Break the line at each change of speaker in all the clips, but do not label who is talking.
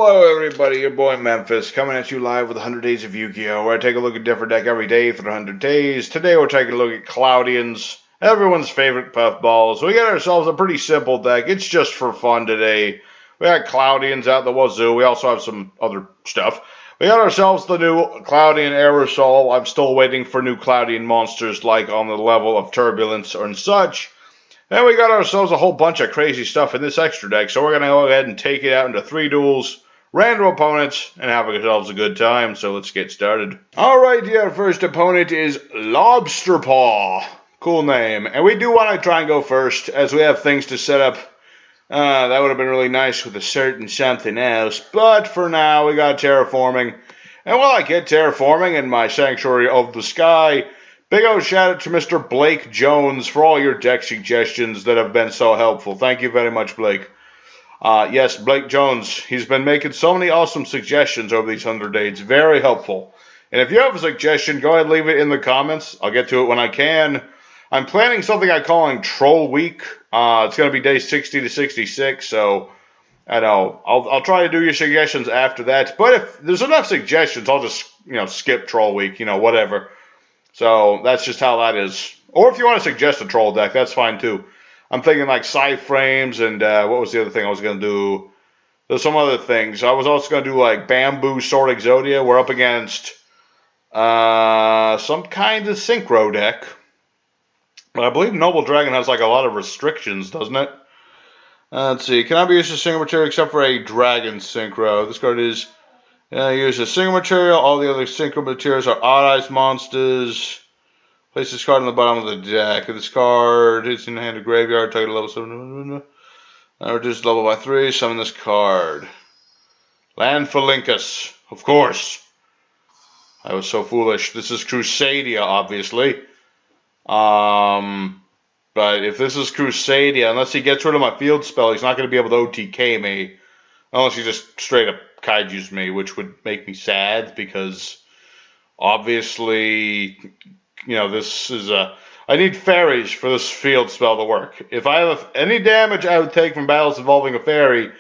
Hello everybody, your boy Memphis, coming at you live with 100 Days of Yu-Gi-Oh! Where I take a look at a different deck every day for 100 days. Today we're taking a look at Cloudians, everyone's favorite puffballs. We got ourselves a pretty simple deck, it's just for fun today. We got Cloudians out the wazoo, we also have some other stuff. We got ourselves the new Cloudian Aerosol. I'm still waiting for new Cloudian monsters like on the level of Turbulence and such. And we got ourselves a whole bunch of crazy stuff in this extra deck, so we're going to go ahead and take it out into 3 duels, random opponents, and have ourselves a good time, so let's get started. Alright, our first opponent is Lobster Paw. Cool name. And we do want to try and go first, as we have things to set up. That would have been really nice with a certain something else, but for now we got Terraforming. And while I get Terraforming in my Sanctuary of the Sky, big old shout out to Mr. Blake Jones for all your deck suggestions that have been so helpful. Thank you very much, Blake. Yes, Blake Jones, he's been making so many awesome suggestions over these 100 days. Very helpful. And if you have a suggestion, go ahead and leave it in the comments. I'll get to it when I can. I'm planning something I'm calling Troll Week. It's going to be day 60 to 66, so I know I'll try to do your suggestions after that. But if there's enough suggestions, I'll just skip Troll Week, whatever. So that's just how that is. Or if you want to suggest a troll deck, that's fine too. I'm thinking like Psy-Frames and what was the other thing I was going to do? There's some other things. I was also going to do like Bamboo Sword Exodia. We're up against some kind of Synchro deck. But I believe Noble Dragon has like a lot of restrictions, doesn't it? Let's see. Cannot be used as single material except for a Dragon Synchro. This card is used as single material. All the other synchro materials are odd-eyes monsters. Place this card on the bottom of the deck. If this card is in the hand of graveyard, target level 7. Reduce level by 3. Summon this card. Land for Linkus. Of course. I was so foolish. This is Crusadia, obviously. But if this is Crusadia, unless he gets rid of my field spell, he's not going to be able to OTK me. Unless he just straight up Kaiju's me, which would make me sad because obviously, this is I need fairies for this field spell to work. If I have any damage I would take from battles involving a fairy,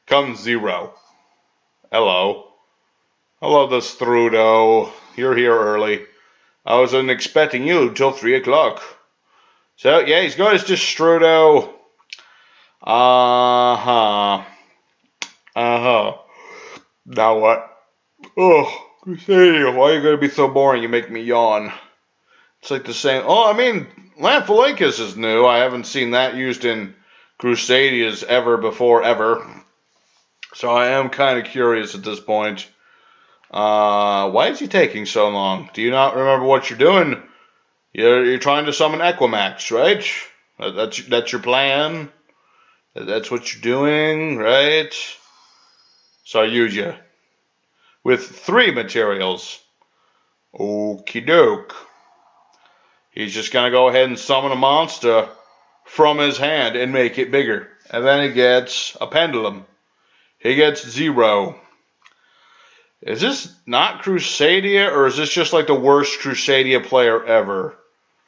comes 0. Hello. Hello, this Strudo. You're here early. I wasn't expecting you till 3 o'clock. So, yeah, he's got his Destrudo. Now what? Oh, Crusadia, why are you going to be so boring? You make me yawn. It's like the same. Oh, I mean, Lamphalinkus is new. I haven't seen that used in Crusadias ever before, ever. So I am kind of curious at this point. Why is he taking so long? Do you not remember what you're doing? You're trying to summon Equimax, right? That's your plan. That's what you're doing, right? So I use you with 3 materials. Okie doke. He's just gonna go ahead and summon a monster from his hand and make it bigger. And then he gets a Pendulum. He gets 0. Is this not Crusadia, or is this just like the worst Crusadia player ever?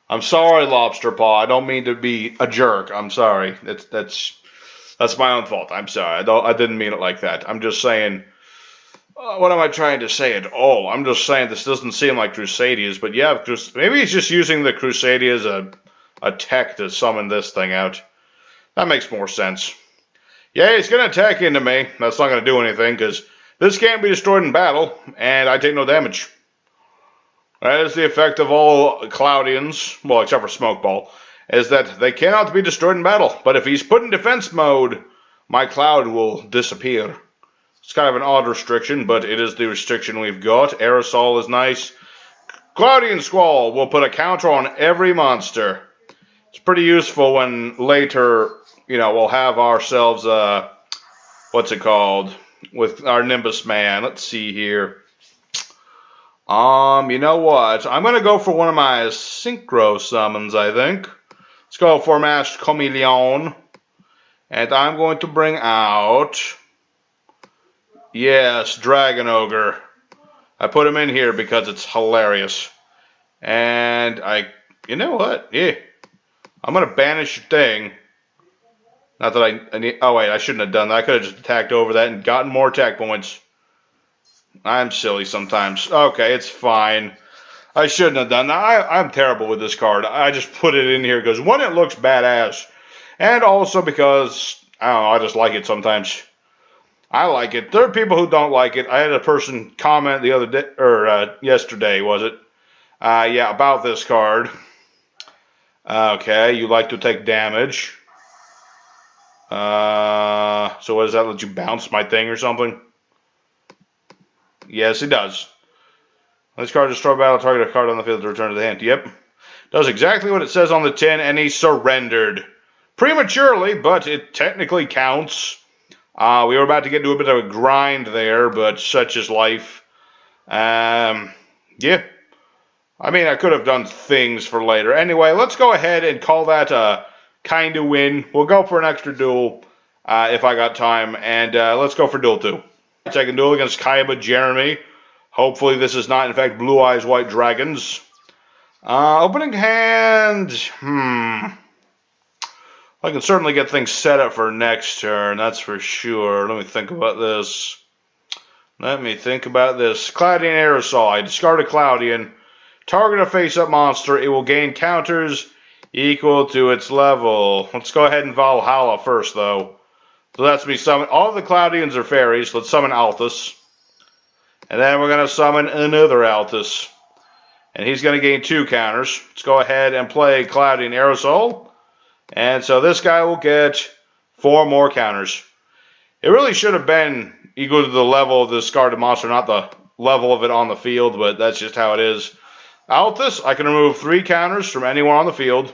I'm sorry, Lobster Paw. I don't mean to be a jerk. I'm sorry. That's my own fault. I'm sorry. I didn't mean it like that. I'm just saying. What am I trying to say at all? I'm just saying this doesn't seem like Crusadias, but yeah, maybe he's just using the Crusadia as a tech to summon this thing out. That makes more sense. Yeah, he's going to attack into me. That's not going to do anything, because this can't be destroyed in battle, and I take no damage. That is the effect of all Cloudians, well, except for Smokeball, is that they cannot be destroyed in battle. But if he's put in defense mode, my Cloud will disappear. It's kind of an odd restriction, but it is the restriction we've got. Aerosol is nice. Cloudian Squall will put a counter on every monster. It's pretty useful when later, we'll have ourselves, what's it called? With our Nimbusman. Let's see here. You know what? I'm going to go for one of my Synchro summons, I think. Let's go for Masked Chameleon. And I'm going to bring out... Yes, Dragon Ogre. I put him in here because it's hilarious. And you know what? Yeah. I'm going to banish your thing. Not that I need... Oh, wait, I shouldn't have done that. I could have just attacked over that and gotten more attack points. I'm silly sometimes. Okay, it's fine. I shouldn't have done that. I'm terrible with this card. I just put it in here because, one, it looks badass. And also because, I don't know, I just like it sometimes. I like it. There are people who don't like it. I had a person comment the other day, or yesterday, was it? Yeah, about this card. Okay, you like to take damage. So what does that let you bounce my thing or something? Yes, it does. This card destroy battle target a card on the field to return to the hand. Yep. Does exactly what it says on the tin, and he surrendered. Prematurely, but it technically counts. We were about to get into a bit of a grind there, but such is life. Yeah. I mean, I could have done things for later. Anyway, let's go ahead and call that a kind of win. We'll go for an extra duel if I got time, and let's go for duel 2. Second duel against Kaiba Jeremy. Hopefully this is not, in fact, Blue Eyes White Dragons. Opening hand. I can certainly get things set up for next turn, that's for sure. Let me think about this. Cloudian Aerosol. I discard a Cloudian. Target a face-up monster. It will gain counters equal to its level. Let's go ahead and Valhalla first, though. So that's me summon. All the Cloudians are fairies. Let's summon Althus. And then we're going to summon another Althus. And he's going to gain 2 counters. Let's go ahead and play Cloudian Aerosol. And so this guy will get 4 more counters. It really should have been equal to the level of the discarded monster, not the level of it on the field, but that's just how it is. Althus, I can remove 3 counters from anyone on the field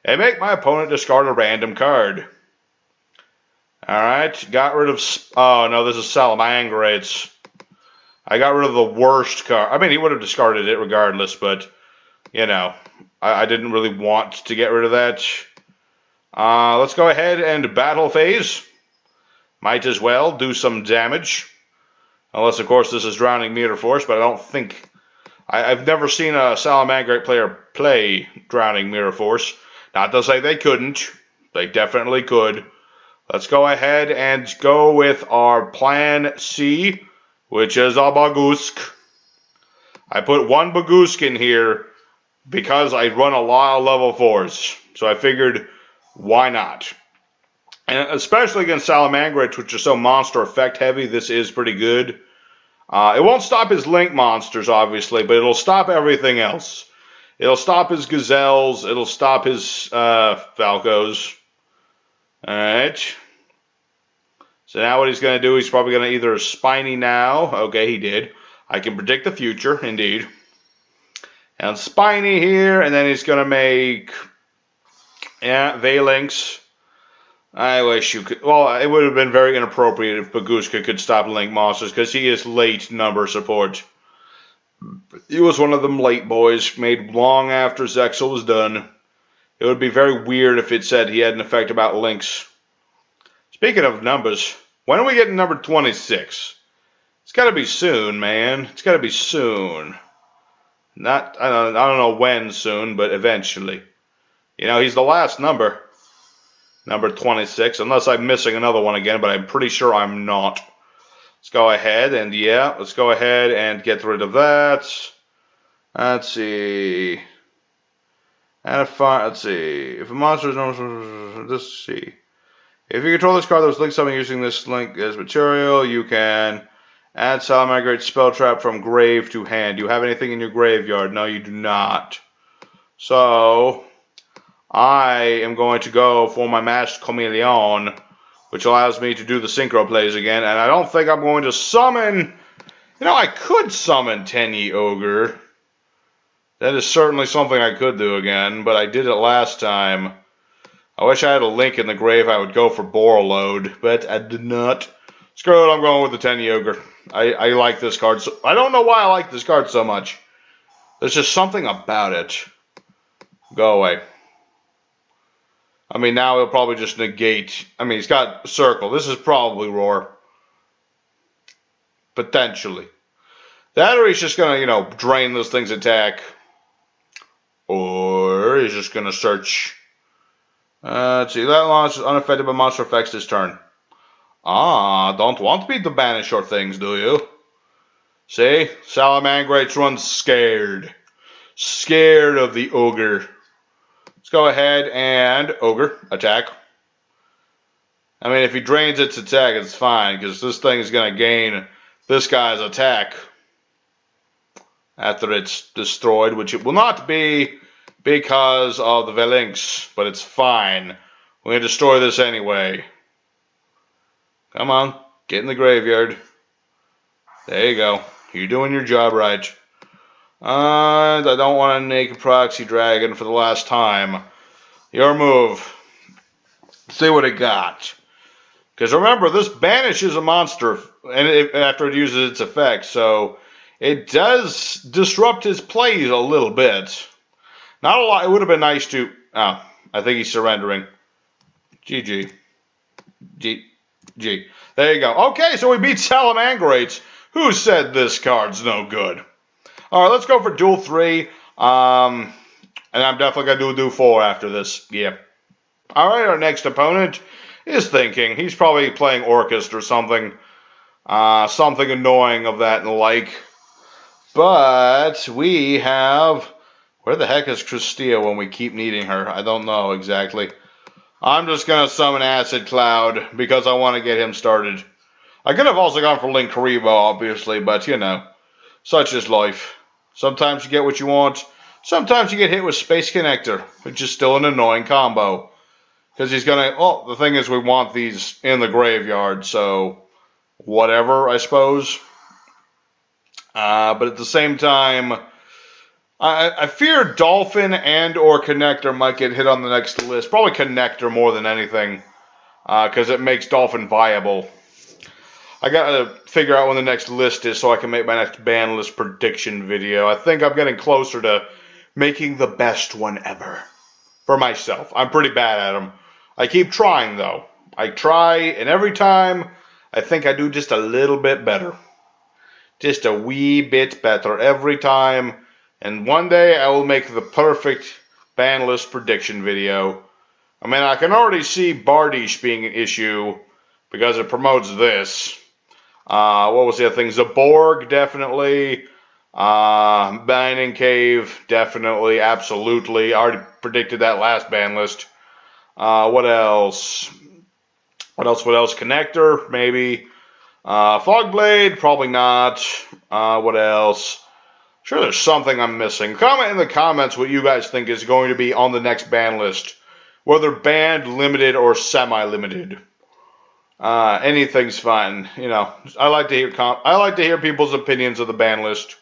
and make my opponent discard a random card. Alright, got rid of... Oh, no, this is Salamangreat. I got rid of the worst card. I mean, he would have discarded it regardless, but, you know, I didn't really want to get rid of that. Let's go ahead and battle phase. Might as well do some damage. Unless, of course, this is Drowning Meter Force, but I don't think... I've never seen a Salamangreat player play Drowning Mirror Force. Not to say they couldn't. They definitely could. Let's go ahead and go with our plan C, which is a Bagusk. I put 1 Bagusk in here because I run a lot of level 4s. So I figured, why not? And especially against Salamangreat, which are so monster effect heavy, this is pretty good. It won't stop his Link monsters, obviously, but it'll stop everything else. It'll stop his Gazelles. It'll stop his Falcos. Alright. So now what he's going to do, he's probably going to either Spiny now. Okay, he did. I can predict the future, indeed. And Spiny here, and then he's going to make... Yeah, Valinx. I wish you could... Well, it would have been very inappropriate if Baguska could stop Link monsters, because he is late number support. He was one of them late boys, made long after Zexal was done. It would be very weird if it said he had an effect about Links. Speaking of numbers, when are we getting number 26? It's got to be soon, man. It's got to be soon. I don't know when soon, but eventually. You know, he's the last number. Number 26, unless I'm missing another one again, but I'm pretty sure I'm not. Let's go ahead and, yeah, let's go ahead and get rid of that. Let's see. And let's see. If a monster is normal, let's see. If you control this card that was linked something using this link as material, you can add Salamangreat spell trap from grave to hand. Do you have anything in your graveyard? No, you do not. So... I am going to go for my Masked Chameleon, which allows me to do the Synchro plays again, and I don't think I'm going to summon... You know, I could summon Tenyi Ogre. That is certainly something I could do again, but I did it last time. I wish I had a Link in the grave. I would go for Borreload, but I did not. Screw it, I'm going with the Tenyi Ogre. I like this card. So, I don't know why I like this card so much. There's just something about it. Go away. I mean, now he'll probably just negate. I mean, he's got Circle. This is probably Roar. Potentially. That or he's just going to, you know, drain this thing's attack. Or he's just going to search. Let's see. That launch is unaffected by monster effects this turn. Ah, don't want me to banish your things, do you? See? Salamangreat runs scared. Scared of the ogre. Let's go ahead and ogre, attack. I mean, if he drains its attack, it's fine, because this thing is going to gain this guy's attack after it's destroyed, which it will not be because of the Velinks, but it's fine. We're going to destroy this anyway. Come on, get in the graveyard. There you go. You're doing your job right. I don't want to make a proxy dragon for the last time. Your move. See what it got. Because remember, this banishes a monster after it uses its effect, so it does disrupt his plays a little bit. Not a lot. It would have been nice to... Oh, I think he's surrendering. GG. G. There you go. Okay, so we beat Salamangreat. Who said this card's no good? Alright, let's go for duel 3. And I'm definitely going to do 4 after this. Yeah. Alright, our next opponent is thinking. He's probably playing Orcust or something. Something annoying of that and the like. But we have... Where the heck is Crusadia when we keep needing her? I don't know exactly. I'm just going to summon Acid Cloud because I want to get him started. I could have also gone for Link-centric, obviously, but you know, such is life. Sometimes you get what you want. Sometimes you get hit with Space Connector, which is still an annoying combo. Because he's going to... Oh, the thing is we want these in the graveyard, so whatever, I suppose. But at the same time, I fear Dolphin and or Connector might get hit on the next list. Probably Connector more than anything, because it makes Dolphin viable. I gotta figure out when the next list is so I can make my next ban list prediction video. I think I'm getting closer to making the best one ever for myself. I'm pretty bad at them. I keep trying though. I try, and every time I think I do just a little bit better. Just a wee bit better every time. And one day I will make the perfect ban list prediction video. I mean, I can already see Bardish being an issue because it promotes this. What was the other thing? Zaborg, definitely. Mining Cave, definitely, absolutely. I already predicted that last ban list. What else? What else? Connector, maybe. Fogblade, probably not. What else? Sure, there's something I'm missing. Comment in the comments what you guys think is going to be on the next ban list. Whether banned, limited, or semi-limited. Anything's fine. You know, I like to hear people's opinions of the ban list.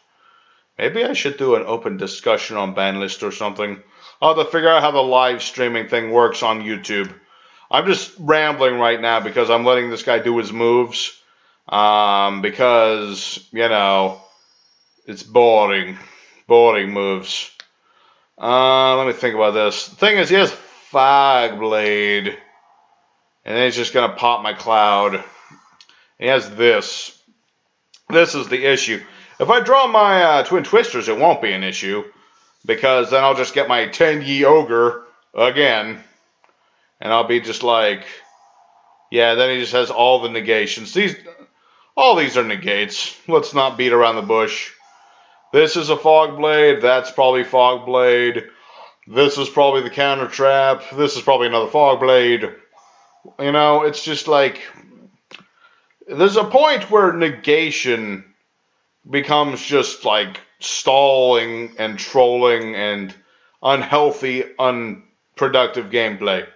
Maybe I should do an open discussion on ban list or something. I'll have to figure out how the live streaming thing works on YouTube. I'm just rambling right now because I'm letting this guy do his moves. Because, you know, it's boring. Boring moves. Let me think about this. The thing is, he has Fogblade. And then he's just going to pop my Cloud. He has this. This is the issue. If I draw my Twin Twisters, it won't be an issue. Because then I'll just get my 10-Yi Ogre again. And I'll be just like... Yeah, then he just has all the negations. All these are negates. Let's not beat around the bush. This is a Fogblade. That's probably Fogblade. This is probably the Counter Trap. This is probably another Fogblade. You know, it's just like... There's a point where negation becomes just like stalling and trolling and unhealthy, unproductive gameplay.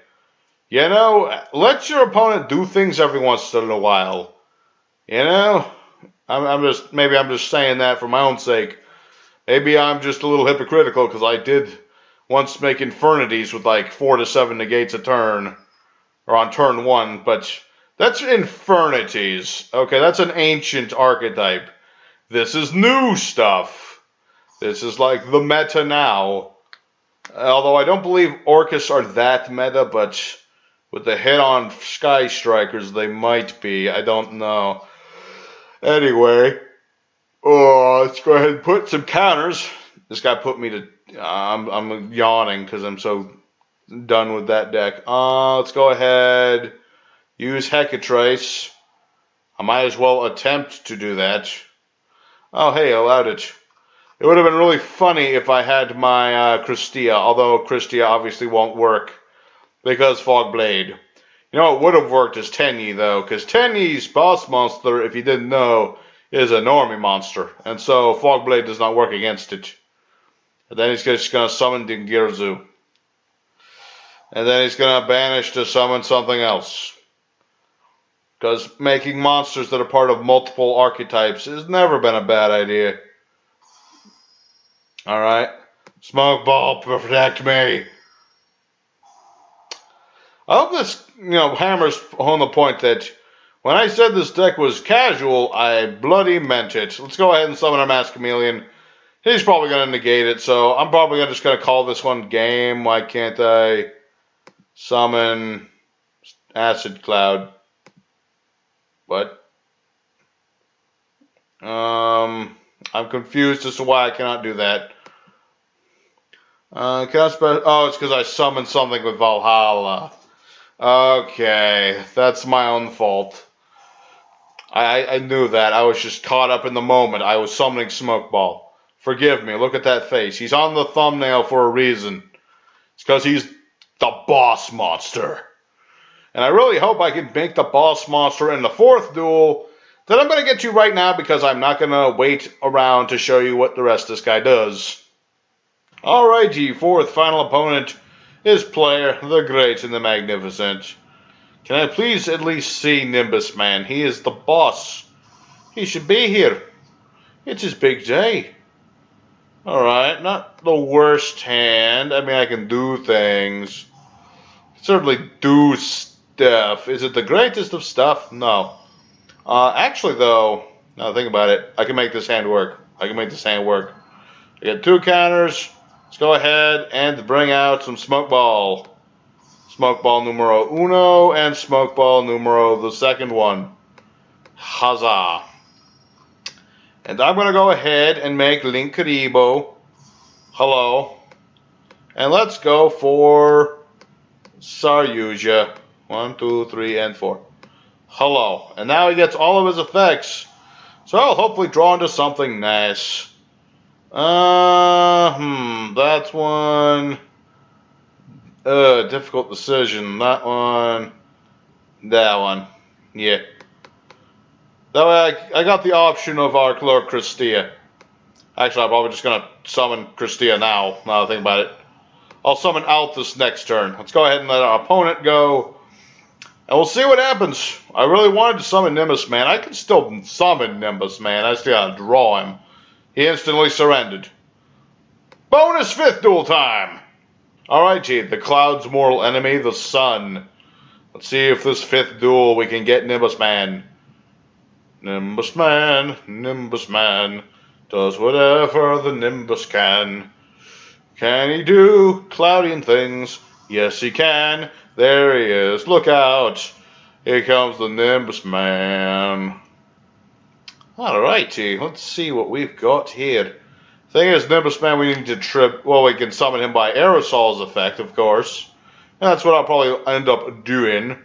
You know, let your opponent do things every once in a while. You know, maybe I'm just saying that for my own sake. Maybe I'm just a little hypocritical because I did once make Infernities with like 4 to 7 negates a turn, or on turn 1, but that's Infernities. Okay, that's an ancient archetype. This is new stuff. This is like the meta now. Although I don't believe Orcus are that meta, but with the hit on Sky Strikers, they might be. I don't know. Anyway, let's go ahead and put some counters. This guy put me to... I'm yawning because I'm so done with that deck. Let's go ahead. Use Hecatrice. I might as well attempt to do that. Oh, hey, I allowed it. It would have been really funny if I had my Crusadia, although Crusadia obviously won't work because Fogblade. You know what would have worked is Tenyi, though, because Tenyi's boss monster, if you didn't know, is a normie monster, and so Fogblade does not work against it. And then he's just going to summon Dingirzu. And then he's going to banish to summon something else. Because making monsters that are part of multiple archetypes has never been a bad idea. Alright. Smoke ball, protect me. I hope this, hammers home the point that when I said this deck was casual, I bloody meant it. Let's go ahead and summon our Mass Chameleon. He's probably going to negate it, so I'm probably just going to call this one game. Why can't I summon Acid Cloud? What? I'm confused as to why I cannot do that. Oh, it's because I summoned something with Valhalla. Okay, that's my own fault. I knew that. I was just caught up in the moment. I was summoning Smokeball. Forgive me. Look at that face. He's on the thumbnail for a reason. It's because he's the boss monster. And I really hope I can make the boss monster in the fourth duel that I'm going to get to right now because I'm not going to wait around to show you what the rest of this guy does. Alrighty, fourth final opponent is player the Great and the Magnificent. Can I please at least see Nimbusman? He is the boss. He should be here. It's his big day. Alright, not the worst hand. I mean, I can do things. Certainly do stuff. Is it the greatest of stuff? No. Actually, though, now think about it, I can make this hand work. I get 2 counters. Let's go ahead and bring out some Smoke Ball. Smoke Ball numero uno and Smoke Ball numero the second one. Huzzah. And I'm going to go ahead and make Linkuriboh. Hello. And let's go for Saryuja. 1, 2, 3, and 4. Hello. And now he gets all of his effects. So I'll hopefully draw into something nice. That's one. Difficult decision. That one. Yeah. That way I got the option of our Crusadia. Actually, I'm probably just going to summon Crusadia now I think about it. I'll summon Altus next turn. Let's go ahead and let our opponent go. And we'll see what happens. I really wanted to summon Nimbusman. I can still summon Nimbusman. I still got to draw him. He instantly surrendered. Bonus 5th duel time! Alrighty, the cloud's mortal enemy, the sun. Let's see if this 5th duel we can get Nimbusman. Nimbusman does whatever the Nimbus can. Can he do Cloudian things? Yes, he can. There he is. Look out. Here comes the Nimbusman. Alrighty, let's see what we've got here. Thing is, Nimbusman, we need to trip. Well, we can summon him by Aerosol's effect, of course. And that's what I'll probably end up doing.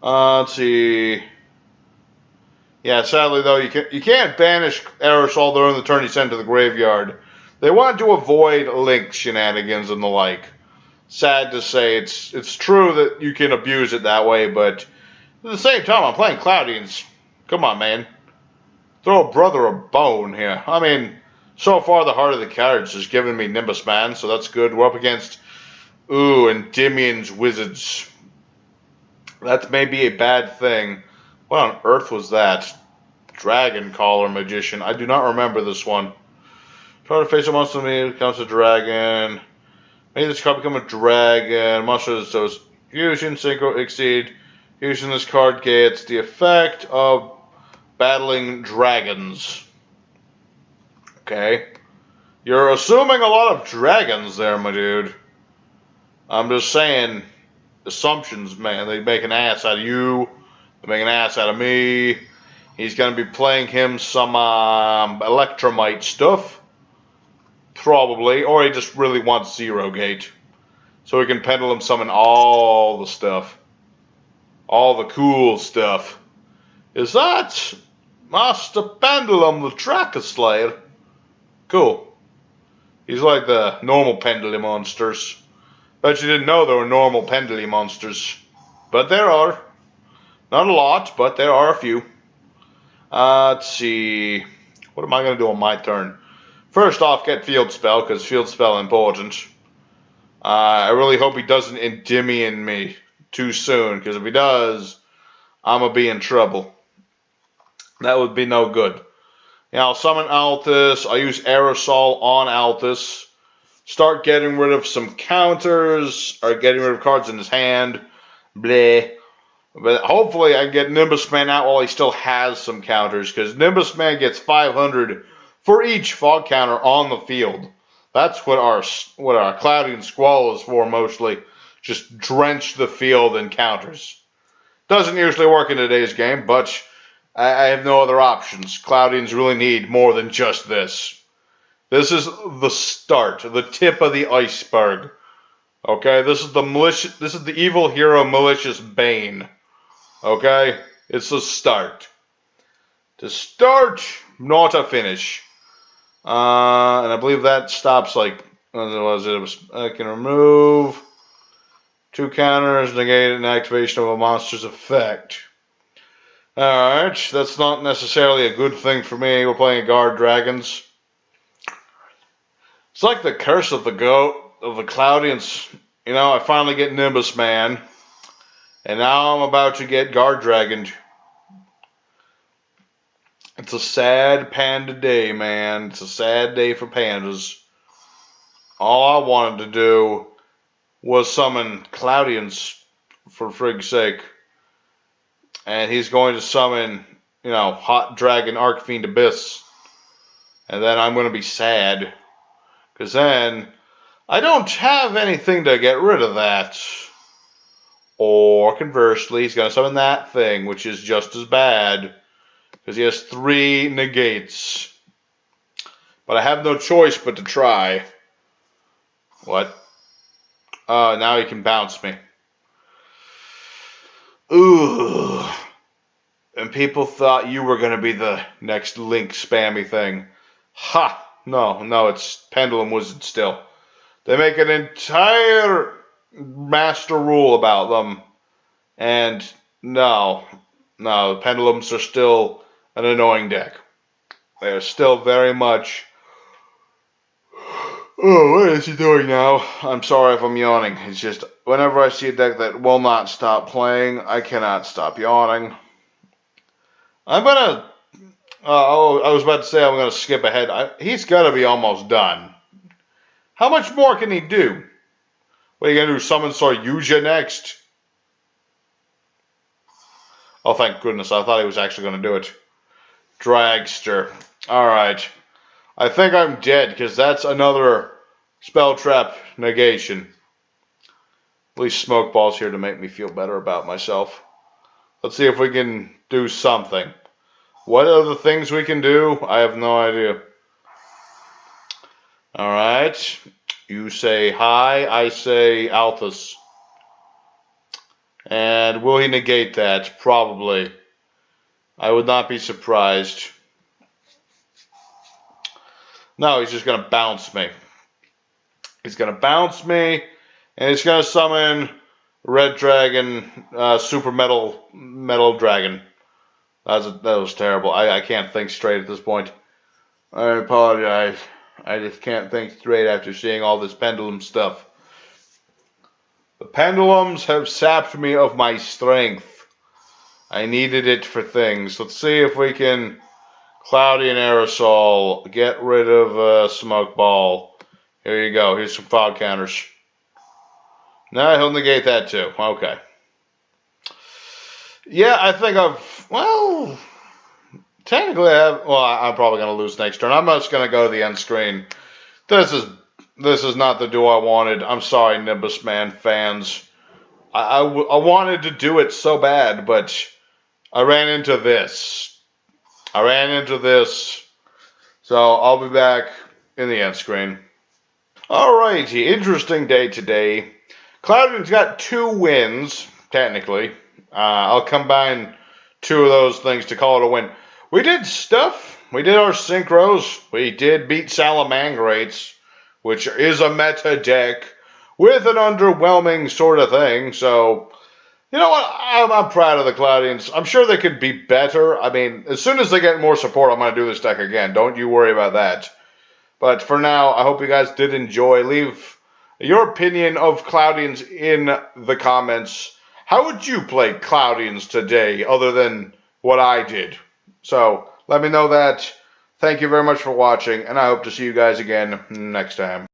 Let's see. Yeah, sadly though, you can't banish Aerosol during the turn you send to the graveyard. They want to avoid Link shenanigans and the like. Sad to say, it's true that you can abuse it that way, but at the same time, I'm playing Cloudians. Come on, man. Throw a brother a bone here. I mean, so far the heart of the cards has given me Nimbusman, so that's good. We're up against, Endymion's Wizards. That may be a bad thing. What on earth was that? Dragon Caller Magician. I do not remember this one. Try to face a monster me becomes a dragon. Make this card become a dragon. Monster does fusion, synchro, exceed. Using this card gets the effect of battling dragons. Okay. You're assuming a lot of dragons there, my dude. I'm just saying, assumptions, man. They make an ass out of you. They make an ass out of me. He's going to be playing him some Electromite stuff. Probably. Or he just really wants Zero Gate. So we can Pendulum summon all the stuff. All the cool stuff. Is that Master Pendulum, the Tracker Slayer? Cool. He's like the normal Pendulum monsters. Bet you didn't know there were normal Pendulum monsters. But there are. Not a lot, but there are a few. Let's see. What am I going to do on my turn? First off, get Field Spell, because Field Spell important. I really hope he doesn't Endymion me too soon, because if he does, I'm going to be in trouble. That would be no good. Yeah, I'll summon Altus. I'll use Aerosol on Altus. Start getting rid of some counters, or getting rid of cards in his hand. Bleh. But hopefully I can get Nimbusman out while he still has some counters, because Nimbusman gets 500 for each fog counter on the field. That's what our Cloudian Squall is for mostly. Just drench the field in counters. Doesn't usually work in today's game, but I have no other options. Cloudians really need more than just this. This is the start, the tip of the iceberg. Okay, this is the evil hero Malicious Bane. Okay, it's a start. To start, not a finish. And I believe that stops like, I can remove 2 counters, negate an activation of a monster's effect. Alright, that's not necessarily a good thing for me. We're playing Guard Dragons. It's like the curse of the goat, of the Cloudians. You know, I finally get Nimbusman. And now I'm about to get Guard Dragoned. It's a sad panda day, man. It's a sad day for pandas. All I wanted to do was summon Cloudians, for frig's sake. And he's going to summon, you know, Hot Dragon Archfiend Abyss. And then I'm going to be sad. Because then I don't have anything to get rid of that. Or conversely, he's going to summon that thing, which is just as bad. Because he has 3 negates. But I have no choice but to try. What? Now he can bounce me. Ooh. And people thought you were going to be the next Link spammy thing. Ha! No, it's Pendulum Wizard still. They make an entire master rule about them. And no, the Pendulums are still an annoying deck. They are still very much... Oh, what is he doing now? I'm sorry if I'm yawning. It's just, whenever I see a deck that will not stop playing, I cannot stop yawning. I'm gonna... I was about to say I'm gonna skip ahead. He's gotta be almost done. How much more can he do? What are you gonna do, summon Soryuja next? Oh, thank goodness. I thought he was actually gonna do it. Dragster. Alright. I think I'm dead, because that's another spell trap negation. At least Smoke Ball's here to make me feel better about myself. Let's see if we can do something. What are the things we can do? I have no idea. Alright. You say hi, I say Altus. And will he negate that? Probably. I would not be surprised. No, he's just going to bounce me. He's going to bounce me, and he's going to summon Red Dragon, Super Metal Dragon. That was terrible. I can't think straight at this point. I apologize. I just can't think straight after seeing all this Pendulum stuff. The Pendulums have sapped me of my strength. I needed it for things. Let's see if we can Cloudian Aerosol, get rid of Smoke Ball. Here you go. Here's some fog counters. No, he'll negate that too. Okay. Yeah, I think well, technically I'm probably going to lose next turn. I'm just going to go to the end screen. This is not the duo I wanted. I'm sorry, Nimbusman fans. I wanted to do it so bad, but I ran into this. So I'll be back in the end screen. Alrighty, interesting day today. Cloudian's got 2 wins, technically. I'll combine 2 of those things to call it a win. We did stuff. We did our synchros. We did beat Salamangreats, which is a meta deck with an underwhelming sort of thing. So, you know what? I'm proud of the Cloudians. I'm sure they could be better. I mean, as soon as they get more support, I'm going to do this deck again. Don't you worry about that. But for now, I hope you guys did enjoy. Leave your opinion of Cloudians in the comments. How would you play Cloudians today other than what I did? So let me know that. Thank you very much for watching, and I hope to see you guys again next time.